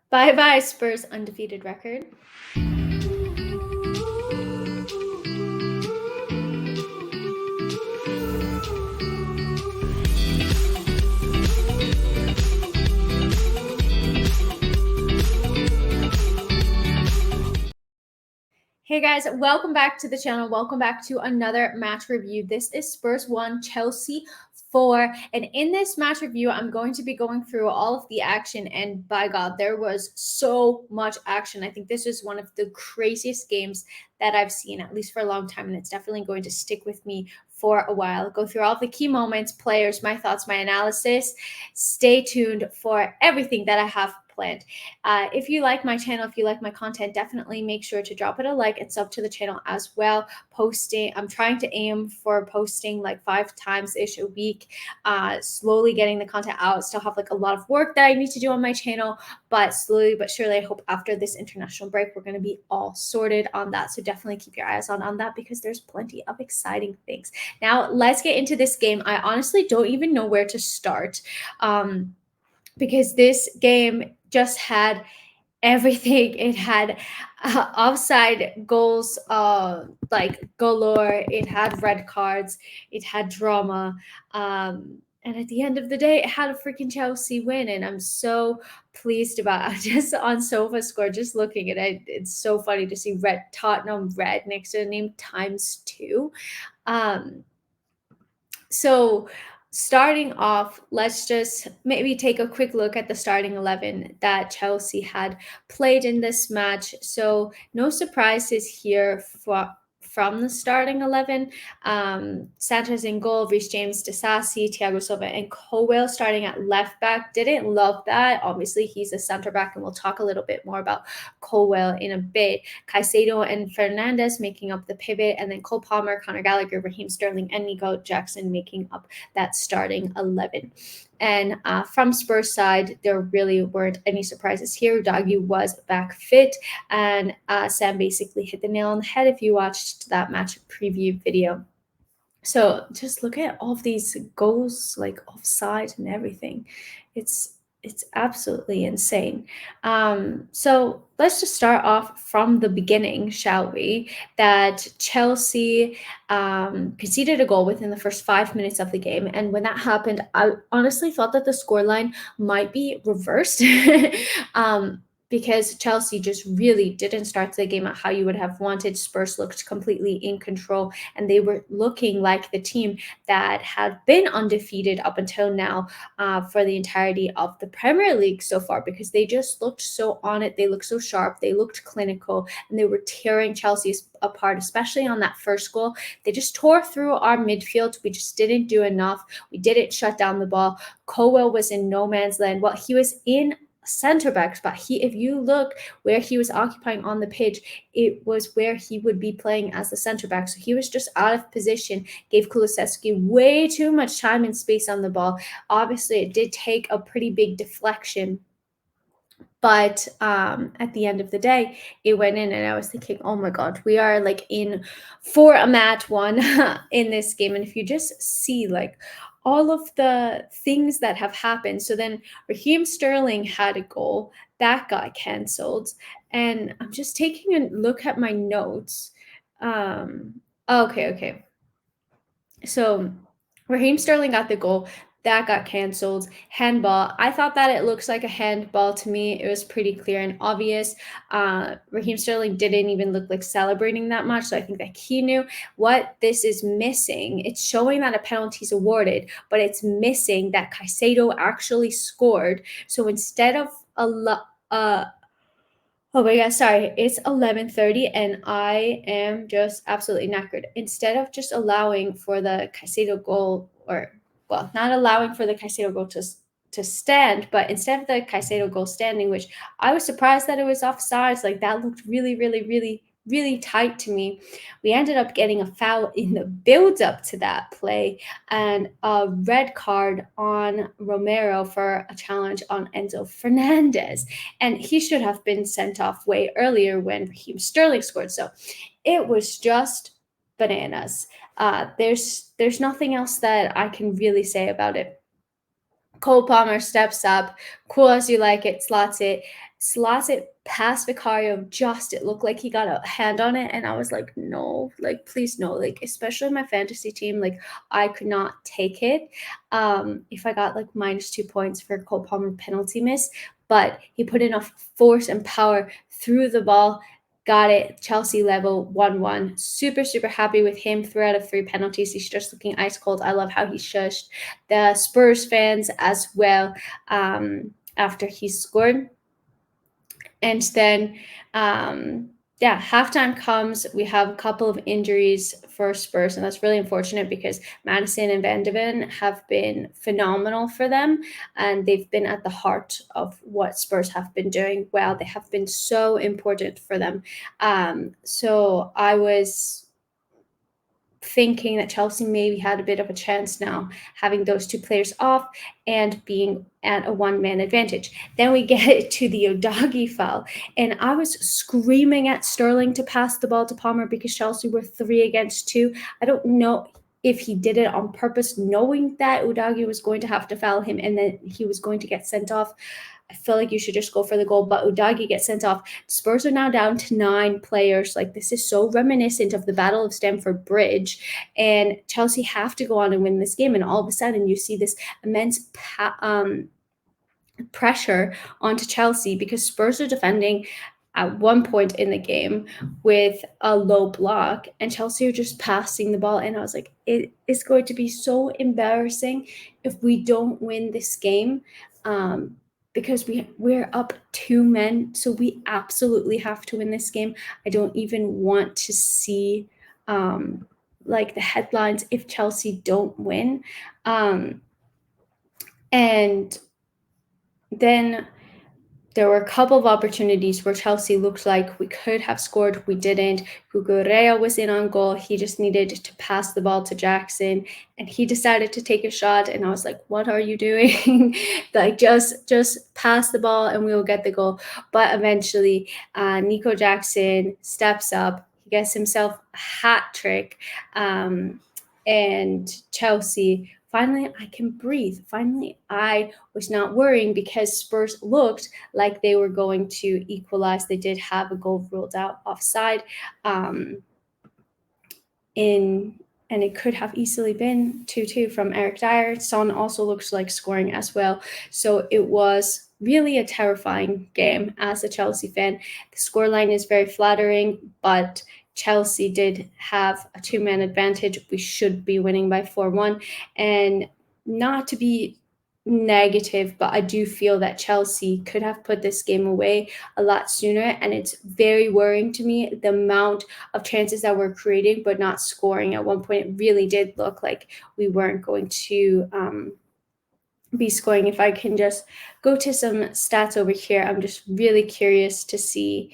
Bye bye, Spurs undefeated record. Hey guys, welcome back to the channel. Welcome back to another match review. This is Spurs 1, Chelsea 4. And in this match review, I'm going to be going through all of the action. And by God, there was so much action. I think this is one of the craziest games that I've seen, at least for a long time. And it's definitely going to stick with me for a while. Go through all the key moments, players, my thoughts, my analysis. Stay tuned for everything that I have planned. If you like my channel, if you like my content, definitely make sure to drop it a like and sub to the channel as well. I'm trying to aim for posting like 5 times ish a week, slowly getting the content out. Still have like a lot of work that I need to do on my channel, but slowly but surely, I hope after this international break, we're going to be all sorted on that. So definitely keep your eyes on that because there's plenty of exciting things. Now let's get into this game. I honestly don't even know where to start. Because this game just had everything. It had offside goals, like galore. It had red cards. It had drama. And at the end of the day, it had a freaking Chelsea win, and I'm so pleased about it. Just on SofaScore, just looking at it, it's so funny to see red Tottenham red next to the name times 2. Um, so starting off, let's just maybe take a quick look at the starting 11 that Chelsea had played in this match. So no surprises here from the starting 11. Sanchez in goal, Reece James, Disasi, Thiago Silva, and Colwill starting at left back. Didn't love that. Obviously, he's a center back, and we'll talk a little bit more about Colwill in a bit. Caicedo and Fernandez making up the pivot, and then Cole Palmer, Conor Gallagher, Raheem Sterling, and Nico Jackson making up that starting 11. And from Spurs side, there really weren't any surprises here. Udogie was back fit, and Sam basically hit the nail on the head if you watched that match preview video. So just look at all of these goals, like offside and everything. It's absolutely insane. So let's just start off from the beginning, shall we? That Chelsea conceded a goal within the first 5 minutes of the game, and when that happened, I honestly thought that the scoreline might be reversed. Because Chelsea just really didn't start the game out how you would have wanted. Spurs looked completely in control, and they were looking like the team that had been undefeated up until now for the entirety of the Premier League so far, because they just looked so on it. They looked so sharp. They looked clinical, and they were tearing Chelsea apart, especially on that first goal. They just tore through our midfield. We just didn't do enough. We didn't shut down the ball. Colwill was in no man's land. Well, he was in center backs, but if you look where he was occupying on the pitch, it was where he would be playing as the center back. So he was just out of position, gave Kulusevski way too much time and space on the ball. Obviously, it did take a pretty big deflection, but at the end of the day, it went in, and I was thinking, oh my God, we are like in for a match one in this game. And if you just see like all of the things that have happened. So then Raheem Sterling had a goal that got canceled. And I'm just taking a look at my notes. Okay. So Raheem Sterling got the goal. That got canceled. Handball. I thought that it looks like a handball to me. It was pretty clear and obvious. Raheem Sterling didn't even look like celebrating that much. So I think that he knew what this is missing. It's showing that a penalty is awarded, but it's missing that Caicedo actually scored. So instead of oh my God, sorry. It's 11:30 and I am just absolutely knackered. Instead of just allowing for the Caicedo goal, or well, not allowing for the Caicedo goal to stand, but instead of the Caicedo goal standing, which I was surprised that it was offsides, like that looked really tight to me. We ended up getting a foul in the build up to that play and a red card on Romero for a challenge on Enzo Fernandez. And he should have been sent off way earlier when Raheem Sterling scored. So it was just bananas. There's nothing else that I can really say about it. Cole Palmer steps up, cool as you like it, slots it past Vicario. Just it looked like he got a hand on it, and I was like, no, like please no, like especially my fantasy team, like I could not take it. If I got like -2 points for Cole Palmer penalty miss, but he put enough force and power through the ball. Got it. Chelsea level 1-1. Super, super happy with him. 3 out of 3 penalties. He's just looking ice cold. I love how he shushed the Spurs fans as well after he scored. And then, yeah, halftime comes. We have a couple of injuries for Spurs, and that's really unfortunate because Madison and Van de Ven have been phenomenal for them, and they've been at the heart of what Spurs have been doing well. They have been so important for them. So I was thinking that Chelsea maybe had a bit of a chance now, having those 2 players off and being at a one-man advantage. Then we get to the Udogie foul, and I was screaming at Sterling to pass the ball to Palmer because Chelsea were 3 against 2. I don't know if he did it on purpose, knowing that Udogie was going to have to foul him and then he was going to get sent off. I feel like you should just go for the goal, but Udogie gets sent off. Spurs are now down to 9 players. Like, this is so reminiscent of the Battle of Stamford Bridge, and Chelsea have to go on and win this game. And all of a sudden, you see this immense pressure onto Chelsea because Spurs are defending at one point in the game with a low block, and Chelsea are just passing the ball. And I was like, it is going to be so embarrassing if we don't win this game. Because we're up 2 men, so we absolutely have to win this game. I don't even want to see like the headlines if Chelsea don't win. And then there were a couple of opportunities where Chelsea looked like we could have scored. We didn't. Cucurella was in on goal. He just needed to pass the ball to Jackson, and he decided to take a shot. And I was like, what are you doing? Like, just pass the ball and we will get the goal. But eventually, Nico Jackson steps up. He gets himself a hat trick. And Chelsea, finally, I can breathe. Finally, I was not worrying because Spurs looked like they were going to equalize. They did have a goal ruled out offside. And it could have easily been 2-2 from Eric Dyer. Son also looks like scoring as well. So it was really a terrifying game as a Chelsea fan. The scoreline is very flattering, but Chelsea did have a 2-man advantage. We should be winning by 4-1. And not to be negative, but I do feel that Chelsea could have put this game away a lot sooner, and it's very worrying to me the amount of chances that we're creating but not scoring. At one point, it really did look like we weren't going to be scoring. If I can just go to some stats over here, I'm just really curious to see.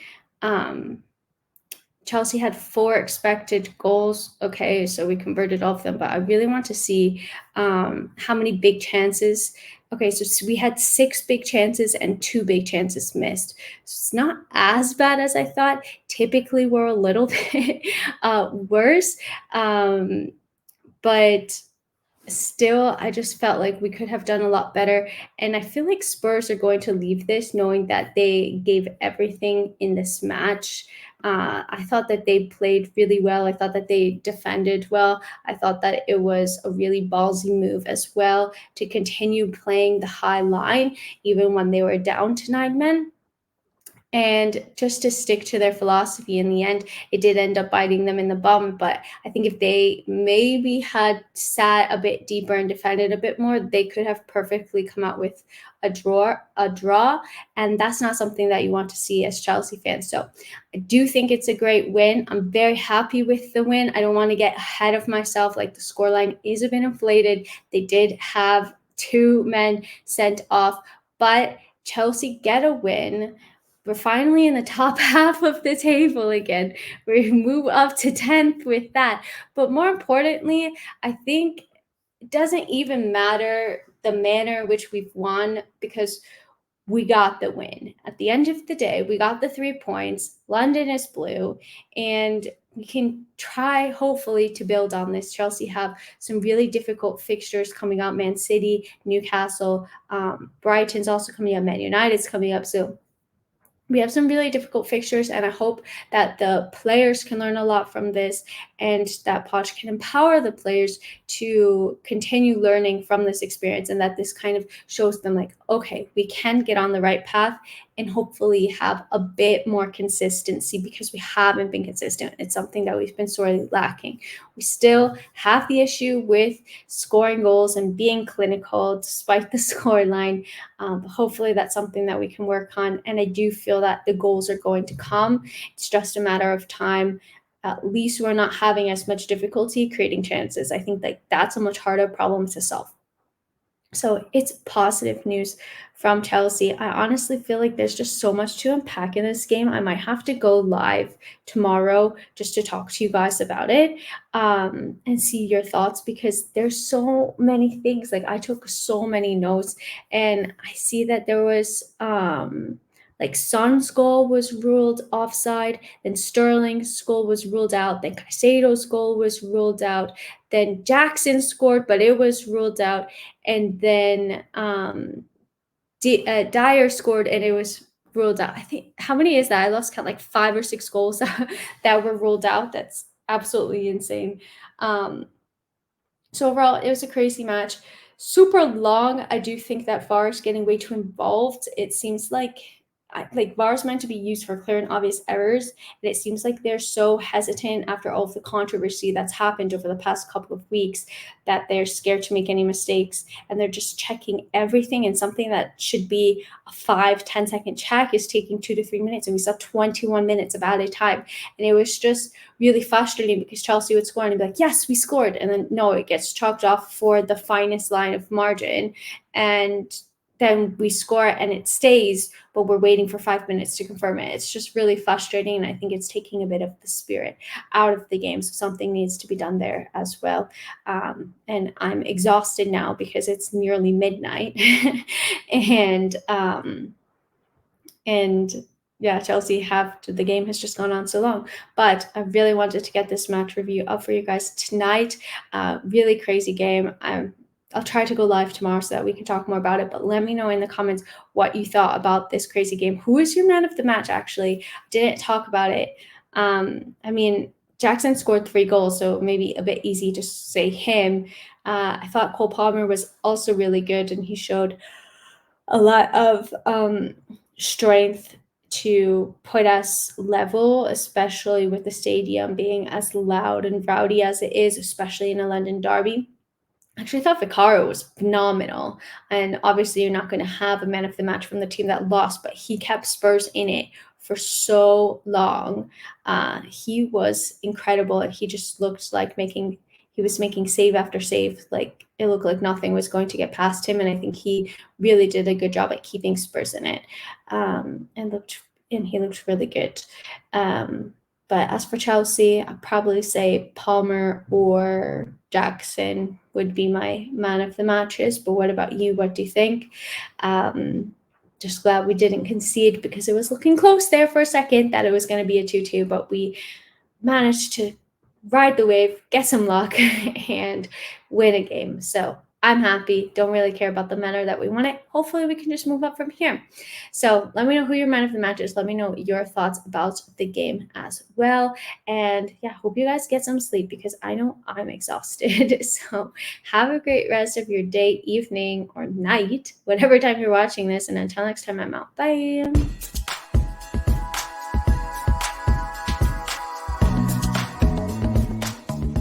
Chelsea had 4 expected goals. Okay, so we converted all of them, but I really want to see how many big chances. Okay, so we had 6 big chances and 2 big chances missed. So it's not as bad as I thought. Typically, we're a little bit worse, but still, I just felt like we could have done a lot better. And I feel like Spurs are going to leave this knowing that they gave everything in this match. I thought that they played really well. I thought that they defended well. I thought that it was a really ballsy move as well to continue playing the high line, even when they were down to 9 men. And just to stick to their philosophy in the end, it did end up biting them in the bum. But I think if they maybe had sat a bit deeper and defended a bit more, they could have perfectly come out with a draw. And that's not something that you want to see as Chelsea fans. So I do think it's a great win. I'm very happy with the win. I don't want to get ahead of myself. Like, the scoreline is a bit inflated. They did have 2 men sent off, but Chelsea get a win. We're finally in the top half of the table again. We move up to 10th with that. But more importantly, I think it doesn't even matter the manner in which we've won, because we got the win. At the end of the day, we got the 3 points. London is blue. And we can try, hopefully, to build on this. Chelsea have some really difficult fixtures coming up: Man City, Newcastle, Brighton's also coming up, Man United's coming up. So we have some really difficult fixtures, and I hope that the players can learn a lot from this, and that Poch can empower the players to continue learning from this experience, and that this kind of shows them like, okay, we can get on the right path and hopefully have a bit more consistency, because we haven't been consistent. It's something that we've been sorely lacking. We still have the issue with scoring goals and being clinical despite the scoreline. But hopefully that's something that we can work on. And I do feel that the goals are going to come. It's just a matter of time. At least we're not having as much difficulty creating chances. I think like that's a much harder problem to solve. So it's positive news from Chelsea. I honestly feel like there's just so much to unpack in this game. I might have to go live tomorrow just to talk to you guys about it, and see your thoughts, because there's so many things. Like, I took so many notes, and I see that there was like Son's goal was ruled offside, then Sterling's goal was ruled out, then Caicedo's goal was ruled out, then Jackson scored, but it was ruled out, and then Dyer scored and it was ruled out. I think, how many is that? I lost count, like 5 or 6 goals that were ruled out. That's absolutely insane. So overall, it was a crazy match. Super long. I do think that VAR is getting way too involved. It seems like VAR is meant to be used for clear and obvious errors, and it seems like they're so hesitant after all of the controversy that's happened over the past couple of weeks that they're scared to make any mistakes, and they're just checking everything, and something that should be a 5-10 second check is taking 2 to 3 minutes, and we saw 21 minutes of added time. And it was just really frustrating, because Chelsea would score and be like, yes, we scored, and then no, it gets chalked off for the finest line of margin, and then we score and it stays, but we're waiting for 5 minutes to confirm it. It's just really frustrating, and I think it's taking a bit of the spirit out of the game. So something needs to be done there as well. And I'm exhausted now because it's nearly midnight, and yeah, Chelsea the game has just gone on so long. But I really wanted to get this match review up for you guys tonight. Really crazy game. I'll try to go live tomorrow so that we can talk more about it. But let me know in the comments what you thought about this crazy game. Who is your man of the match, actually? Didn't talk about it. I mean, Jackson scored 3 goals, so maybe a bit easy to say him. I thought Cole Palmer was also really good, and he showed a lot of strength to put us level, especially with the stadium being as loud and rowdy as it is, especially in a London derby. Actually, I thought Vicario was phenomenal. And obviously, you're not going to have a man of the match from the team that lost, but he kept Spurs in it for so long. He was incredible, and he just looked like he was making save after save. Like, it looked like nothing was going to get past him, and I think he really did a good job at keeping Spurs in it. And he looked really good. But as for Chelsea, I'd probably say Palmer or Jackson would be my man of the matches. But what about you? What do you think? Just glad we didn't concede, because it was looking close there for a second that it was going to be a 2-2, but we managed to ride the wave, get some luck, and win a game. So I'm happy. Don't really care about the manner that we won it. Hopefully we can just move up from here. So let me know who your man of the match is. Let me know your thoughts about the game as well. And yeah, hope you guys get some sleep, because I know I'm exhausted. So have a great rest of your day, evening, or night, whatever time you're watching this. And until next time, I'm out. Bye.